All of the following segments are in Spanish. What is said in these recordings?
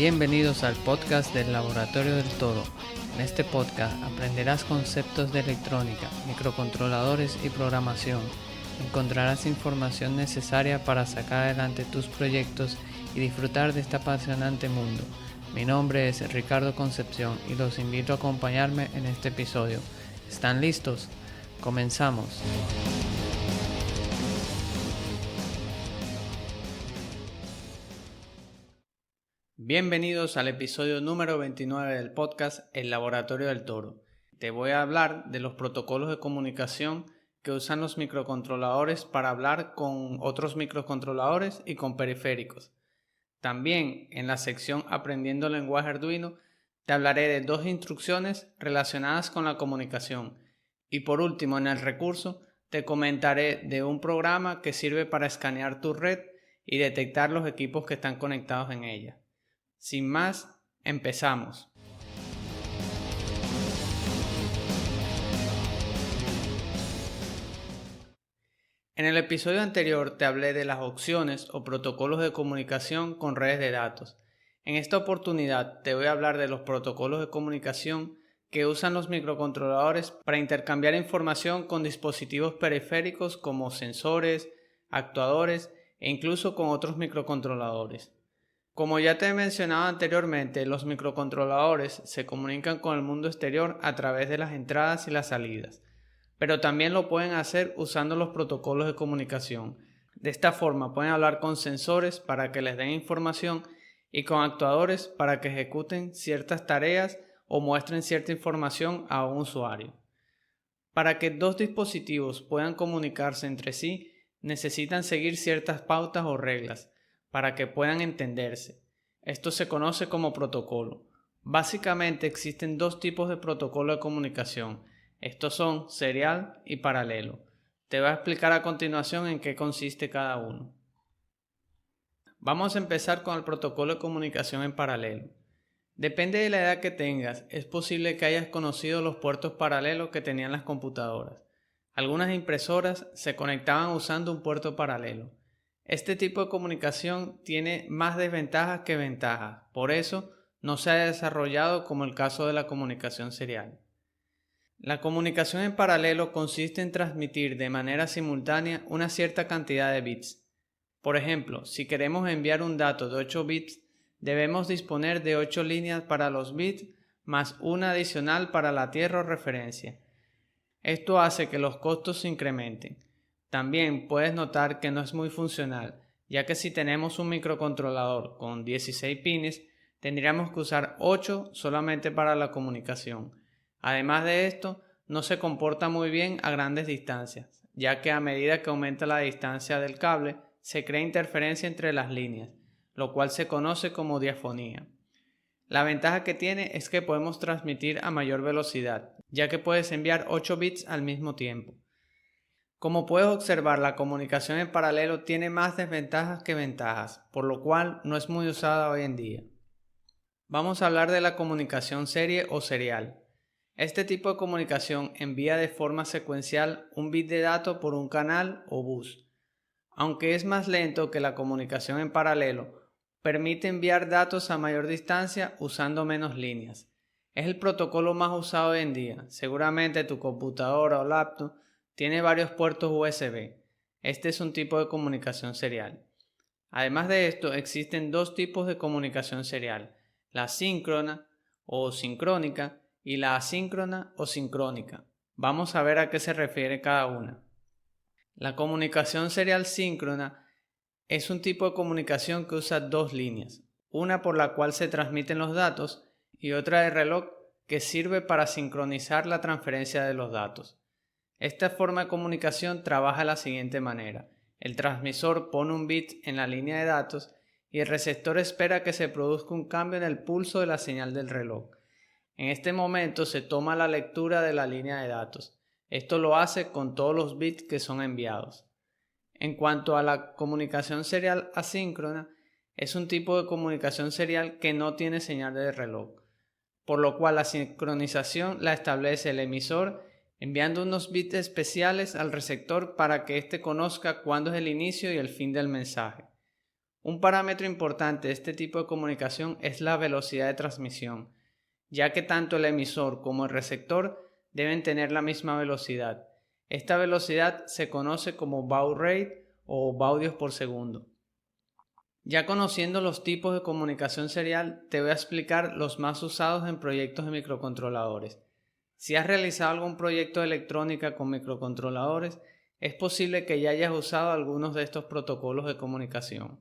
Bienvenidos al podcast del Laboratorio del Todo. En este podcast aprenderás conceptos de electrónica, microcontroladores y programación. Encontrarás información necesaria para sacar adelante tus proyectos y disfrutar de este apasionante mundo. Mi nombre es Ricardo Concepción y los invito a acompañarme en este episodio. ¿Están listos? Comenzamos. Bienvenidos al episodio número 29 del podcast El Laboratorio del Toro. Te voy a hablar de los protocolos de comunicación que usan los microcontroladores para hablar con otros microcontroladores y con periféricos. También en la sección Aprendiendo lenguaje Arduino te hablaré de dos instrucciones relacionadas con la comunicación. Y por último, en el recurso te comentaré de un programa que sirve para escanear tu red y detectar los equipos que están conectados en ella. Sin más, empezamos. En el episodio anterior te hablé de las opciones o protocolos de comunicación con redes de datos. En esta oportunidad te voy a hablar de los protocolos de comunicación que usan los microcontroladores para intercambiar información con dispositivos periféricos como sensores, actuadores e incluso con otros microcontroladores. Como ya te he mencionado anteriormente, los microcontroladores se comunican con el mundo exterior a través de las entradas y las salidas, pero también lo pueden hacer usando los protocolos de comunicación. De esta forma pueden hablar con sensores para que les den información y con actuadores para que ejecuten ciertas tareas o muestren cierta información a un usuario. Para que dos dispositivos puedan comunicarse entre sí, necesitan seguir ciertas pautas o reglas para que puedan entenderse. Esto se conoce como protocolo. Básicamente existen dos tipos de protocolo de comunicación. Estos son serial y paralelo. Te voy a explicar a continuación en qué consiste cada uno. Vamos a empezar con el protocolo de comunicación en paralelo. Depende de la edad que tengas, es posible que hayas conocido los puertos paralelos que tenían las computadoras. Algunas impresoras se conectaban usando un puerto paralelo. Este tipo de comunicación tiene más desventajas que ventajas, por eso no se ha desarrollado como el caso de la comunicación serial. La comunicación en paralelo consiste en transmitir de manera simultánea una cierta cantidad de bits. Por ejemplo, si queremos enviar un dato de 8 bits, debemos disponer de 8 líneas para los bits más una adicional para la tierra o referencia. Esto hace que los costos se incrementen. También puedes notar que no es muy funcional, ya que si tenemos un microcontrolador con 16 pines, tendríamos que usar 8 solamente para la comunicación. Además de esto, no se comporta muy bien a grandes distancias, ya que a medida que aumenta la distancia del cable, se crea interferencia entre las líneas, lo cual se conoce como diafonía. La ventaja que tiene es que podemos transmitir a mayor velocidad, ya que puedes enviar 8 bits al mismo tiempo. Como puedes observar, la comunicación en paralelo tiene más desventajas que ventajas, por lo cual no es muy usada hoy en día. Vamos a hablar de la comunicación serie o serial. Este tipo de comunicación envía de forma secuencial un bit de datos por un canal o bus. Aunque es más lento que la comunicación en paralelo, permite enviar datos a mayor distancia usando menos líneas. Es el protocolo más usado hoy en día. Seguramente tu computadora o laptop tiene varios puertos USB. Este es un tipo de comunicación serial. Además de esto, existen dos tipos de comunicación serial: la síncrona o sincrónica y la asíncrona o sincrónica. Vamos a ver a qué se refiere cada una. La comunicación serial síncrona es un tipo de comunicación que usa dos líneas, una por la cual se transmiten los datos y otra de reloj que sirve para sincronizar la transferencia de los datos. Esta forma de comunicación trabaja de la siguiente manera: el transmisor pone un bit en la línea de datos y el receptor espera que se produzca un cambio en el pulso de la señal del reloj. En este momento se toma la lectura de la línea de datos. Esto lo hace con todos los bits que son enviados. En cuanto a la comunicación serial asíncrona, es un tipo de comunicación serial que no tiene señal de reloj, por lo cual la sincronización la establece el emisor enviando unos bits especiales al receptor para que éste conozca cuándo es el inicio y el fin del mensaje. Un parámetro importante de este tipo de comunicación es la velocidad de transmisión, ya que tanto el emisor como el receptor deben tener la misma velocidad. Esta velocidad se conoce como baud rate o baudios por segundo. Ya conociendo los tipos de comunicación serial, te voy a explicar los más usados en proyectos de microcontroladores. Si has realizado algún proyecto de electrónica con microcontroladores, es posible que ya hayas usado algunos de estos protocolos de comunicación.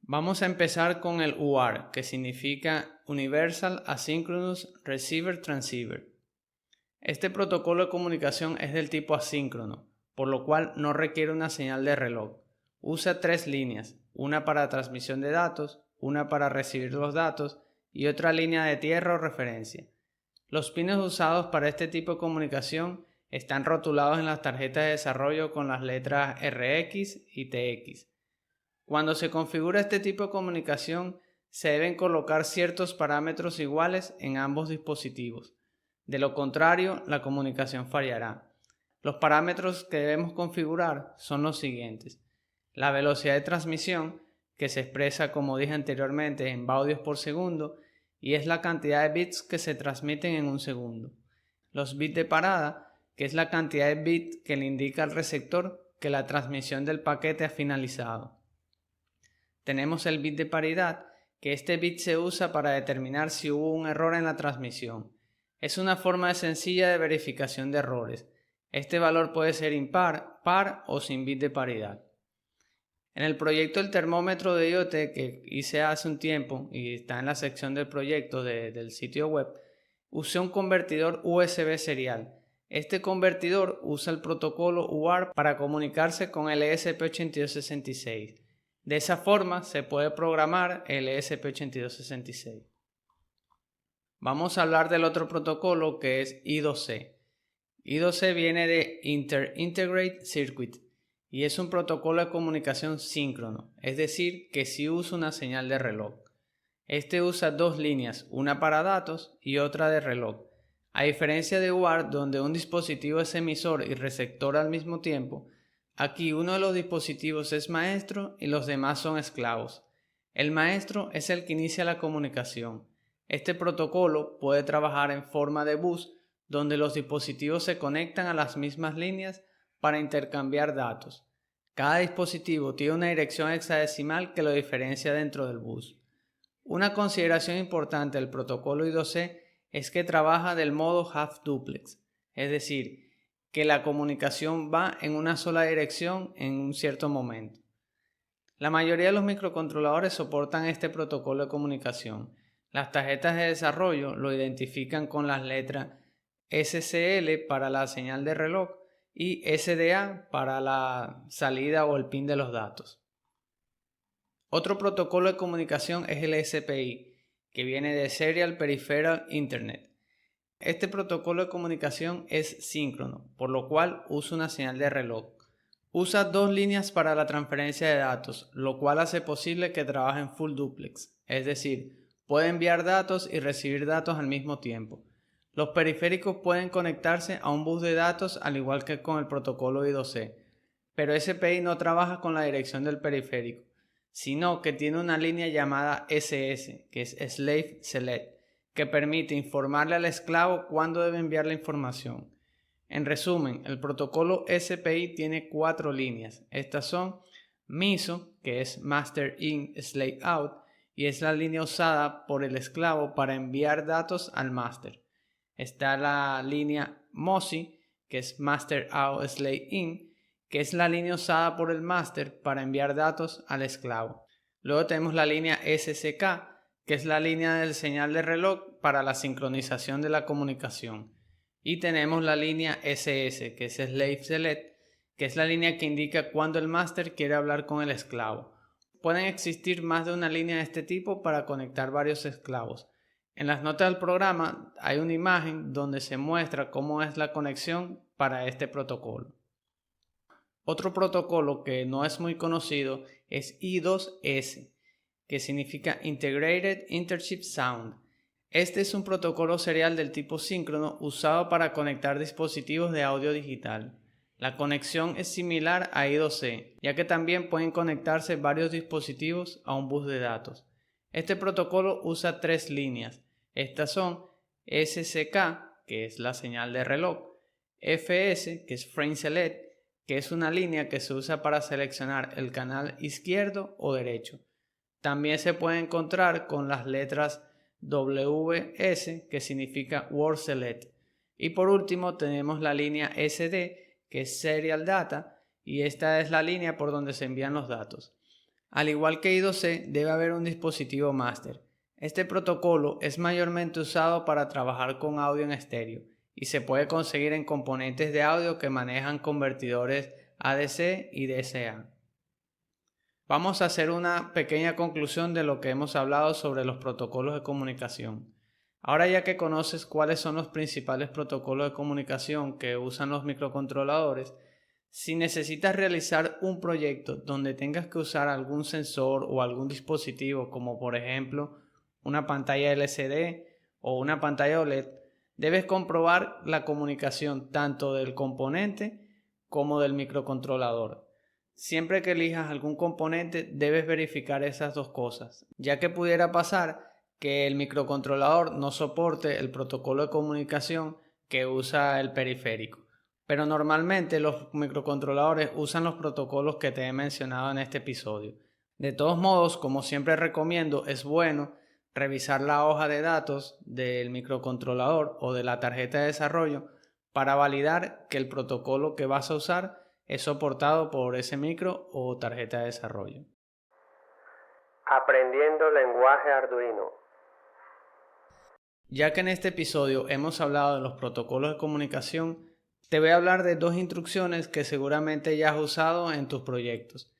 Vamos a empezar con el UART, que significa Universal Asynchronous Receiver Transceiver. Este protocolo de comunicación es del tipo asíncrono, por lo cual no requiere una señal de reloj. Usa 3 líneas, una para transmisión de datos, una para recibir los datos y otra línea de tierra o referencia. Los pines usados para este tipo de comunicación están rotulados en las tarjetas de desarrollo con las letras RX y TX. Cuando se configura este tipo de comunicación, se deben colocar ciertos parámetros iguales en ambos dispositivos. De lo contrario, la comunicación fallará. Los parámetros que debemos configurar son los siguientes. La velocidad de transmisión, que se expresa como dije anteriormente en baudios por segundo, y es la cantidad de bits que se transmiten en un segundo. Los bits de parada, que es la cantidad de bits que le indica al receptor que la transmisión del paquete ha finalizado. Tenemos el bit de paridad, que este bit se usa para determinar si hubo un error en la transmisión. Es una forma sencilla de verificación de errores. Este valor puede ser impar, par o sin bit de paridad. En el proyecto del termómetro de IoT que hice hace un tiempo y está en la sección del proyecto del sitio web, usé un convertidor USB serial. Este convertidor usa el protocolo UART para comunicarse con el ESP8266. De esa forma se puede programar el ESP8266. Vamos a hablar del otro protocolo que es I2C. I2C viene de Integrate Circuit y es un protocolo de comunicación síncrono, es decir, que sí usa una señal de reloj. Este usa 2 líneas, una para datos y otra de reloj. A diferencia de UART, donde un dispositivo es emisor y receptor al mismo tiempo, aquí uno de los dispositivos es maestro y los demás son esclavos. El maestro es el que inicia la comunicación. Este protocolo puede trabajar en forma de bus, donde los dispositivos se conectan a las mismas líneas para intercambiar datos. Cada dispositivo tiene una dirección hexadecimal que lo diferencia dentro del bus. Una consideración importante del protocolo I2C es que trabaja del modo half duplex, es decir, que la comunicación va en una sola dirección en un cierto momento. La mayoría de los microcontroladores soportan este protocolo de comunicación. Las tarjetas de desarrollo lo identifican con las letras SCL para la señal de reloj y SDA para la salida o el pin de los datos. Otro protocolo de comunicación es el SPI, que viene de Serial Peripheral Internet. Este protocolo de comunicación es síncrono, por lo cual usa una señal de reloj. Usa 2 líneas para la transferencia de datos, lo cual hace posible que trabaje en full duplex, es decir, puede enviar datos y recibir datos al mismo tiempo. Los periféricos pueden conectarse a un bus de datos al igual que con el protocolo I2C, pero SPI no trabaja con la dirección del periférico, sino que tiene una línea llamada SS, que es Slave Select, que permite informarle al esclavo cuándo debe enviar la información. En resumen, el protocolo SPI tiene 4 líneas. Estas son MISO, que es Master In Slave Out, y es la línea usada por el esclavo para enviar datos al máster. Está la línea MOSI, que es Master Out Slave In, que es la línea usada por el máster para enviar datos al esclavo. Luego tenemos la línea SCK, que es la línea del señal de reloj para la sincronización de la comunicación. Y tenemos la línea SS, que es Slave Select, que es la línea que indica cuando el máster quiere hablar con el esclavo. Pueden existir más de una línea de este tipo para conectar varios esclavos. En las notas del programa hay una imagen donde se muestra cómo es la conexión para este protocolo. Otro protocolo que no es muy conocido es I2S, que significa Integrated Interchip Sound. Este es un protocolo serial del tipo síncrono usado para conectar dispositivos de audio digital. La conexión es similar a I2C, ya que también pueden conectarse varios dispositivos a un bus de datos. Este protocolo usa 3 líneas. Estas son SCK, que es la señal de reloj, FS, que es Frame Select, que es una línea que se usa para seleccionar el canal izquierdo o derecho. También se puede encontrar con las letras WS, que significa Word Select. Y por último tenemos la línea SD, que es Serial Data, y esta es la línea por donde se envían los datos. Al igual que I2C, debe haber un dispositivo máster. Este protocolo es mayormente usado para trabajar con audio en estéreo y se puede conseguir en componentes de audio que manejan convertidores ADC y DCA. Vamos a hacer una pequeña conclusión de lo que hemos hablado sobre los protocolos de comunicación. Ahora ya que conoces cuáles son los principales protocolos de comunicación que usan los microcontroladores, si necesitas realizar un proyecto donde tengas que usar algún sensor o algún dispositivo, como por ejemplo una pantalla LCD o una pantalla OLED, debes comprobar la comunicación tanto del componente como del microcontrolador. Siempre que elijas algún componente debes verificar esas dos cosas, ya que pudiera pasar que el microcontrolador no soporte el protocolo de comunicación que usa el periférico. Pero normalmente los microcontroladores usan los protocolos que te he mencionado en este episodio. De todos modos, como siempre recomiendo, es bueno revisar la hoja de datos del microcontrolador o de la tarjeta de desarrollo para validar que el protocolo que vas a usar es soportado por ese micro o tarjeta de desarrollo. Aprendiendo lenguaje Arduino. Ya que en este episodio hemos hablado de los protocolos de comunicación, te voy a hablar de 2 instrucciones que seguramente ya has usado en tus proyectos.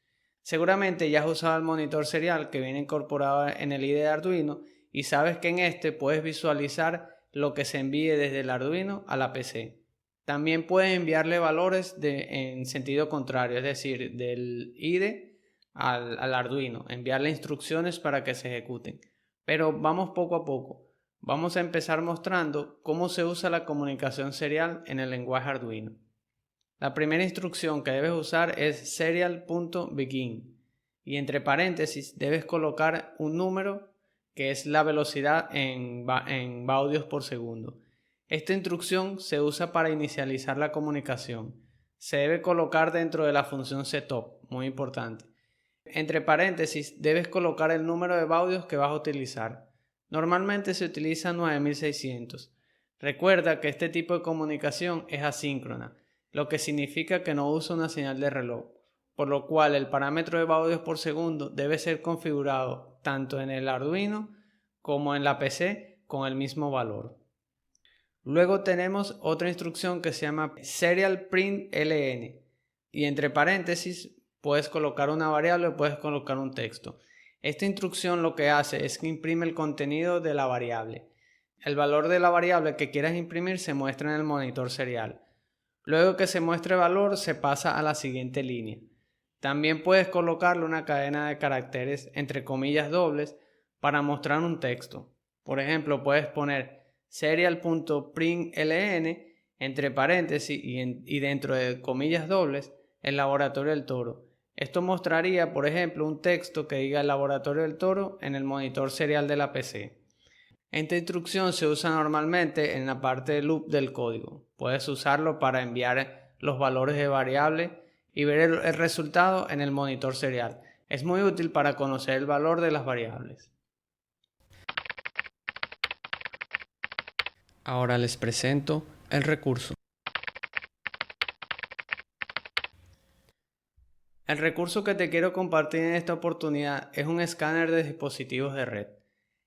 Seguramente ya has usado el monitor serial que viene incorporado en el IDE de Arduino y sabes que en este puedes visualizar lo que se envíe desde el Arduino a la PC. También puedes enviarle valores en sentido contrario, es decir, del IDE al Arduino, enviarle instrucciones para que se ejecuten. Pero vamos poco a poco. Vamos a empezar mostrando cómo se usa la comunicación serial en el lenguaje Arduino. La primera instrucción que debes usar es serial.begin y entre paréntesis debes colocar un número que es la velocidad en baudios por segundo. Esta instrucción se usa para inicializar la comunicación. Se debe colocar dentro de la función setup, muy importante. Entre paréntesis debes colocar el número de baudios que vas a utilizar. Normalmente se utiliza 9600. Recuerda que este tipo de comunicación es asíncrona, lo que significa que no usa una señal de reloj, por lo cual el parámetro de baudios por segundo debe ser configurado tanto en el Arduino como en la PC con el mismo valor. Luego tenemos otra instrucción que se llama serial.print.ln y entre paréntesis puedes colocar una variable o puedes colocar un texto. Esta instrucción lo que hace es que imprime el contenido de la variable. El valor de la variable que quieras imprimir se muestra en el monitor serial. Luego que se muestre el valor se pasa a la siguiente línea. También puedes colocarle una cadena de caracteres entre comillas dobles para mostrar un texto. Por ejemplo, puedes poner serial.println entre paréntesis y dentro de comillas dobles el laboratorio del toro. Esto mostraría, por ejemplo, un texto que diga el laboratorio del toro en el monitor serial de la PC. Esta instrucción se usa normalmente en la parte de loop del código. Puedes usarlo para enviar los valores de variable y ver el resultado en el monitor serial. Es muy útil para conocer el valor de las variables. Ahora les presento el recurso. El recurso que te quiero compartir en esta oportunidad es un escáner de dispositivos de red.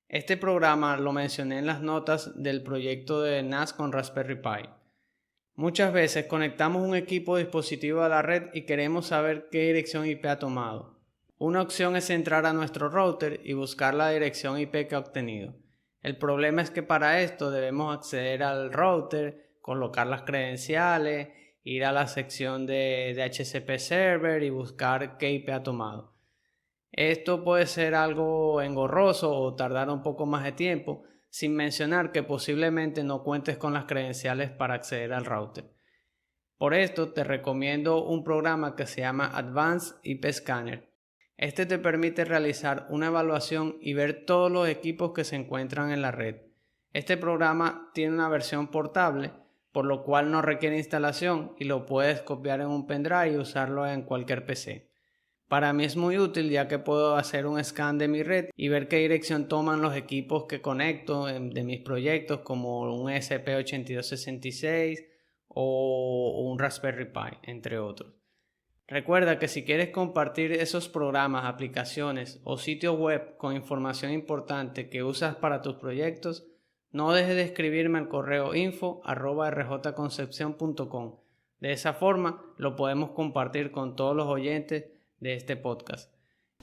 Este programa lo mencioné en las notas del proyecto de NAS con Raspberry Pi. Muchas veces conectamos un equipo de dispositivo a la red y queremos saber qué dirección IP ha tomado. Una opción es entrar a nuestro router y buscar la dirección IP que ha obtenido. El problema es que para esto debemos acceder al router, colocar las credenciales, ir a la sección de DHCP Server y buscar qué IP ha tomado. Esto puede ser algo engorroso o tardar un poco más de tiempo, sin mencionar que posiblemente no cuentes con las credenciales para acceder al router. Por esto te recomiendo un programa que se llama Advanced IP Scanner. Este te permite realizar una evaluación y ver todos los equipos que se encuentran en la red. Este programa tiene una versión portable, por lo cual no requiere instalación y lo puedes copiar en un pendrive y usarlo en cualquier PC. Para mí es muy útil ya que puedo hacer un scan de mi red y ver qué dirección toman los equipos que conecto de mis proyectos, como un ESP8266 o un Raspberry Pi, entre otros. Recuerda que si quieres compartir esos programas, aplicaciones o sitios web con información importante que usas para tus proyectos, no dejes de escribirme al correo info@rjconcepcion.com. De esa forma lo podemos compartir con todos los oyentes de este podcast.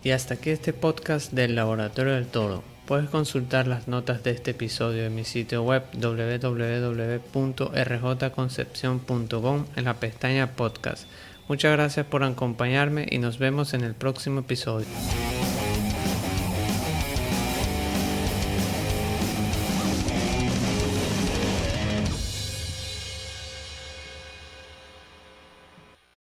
Y hasta aquí este podcast del Laboratorio del Toro. Puedes consultar las notas de este episodio en mi sitio web www.rjconcepcion.com en la pestaña podcast. Muchas gracias por acompañarme y nos vemos en el próximo episodio.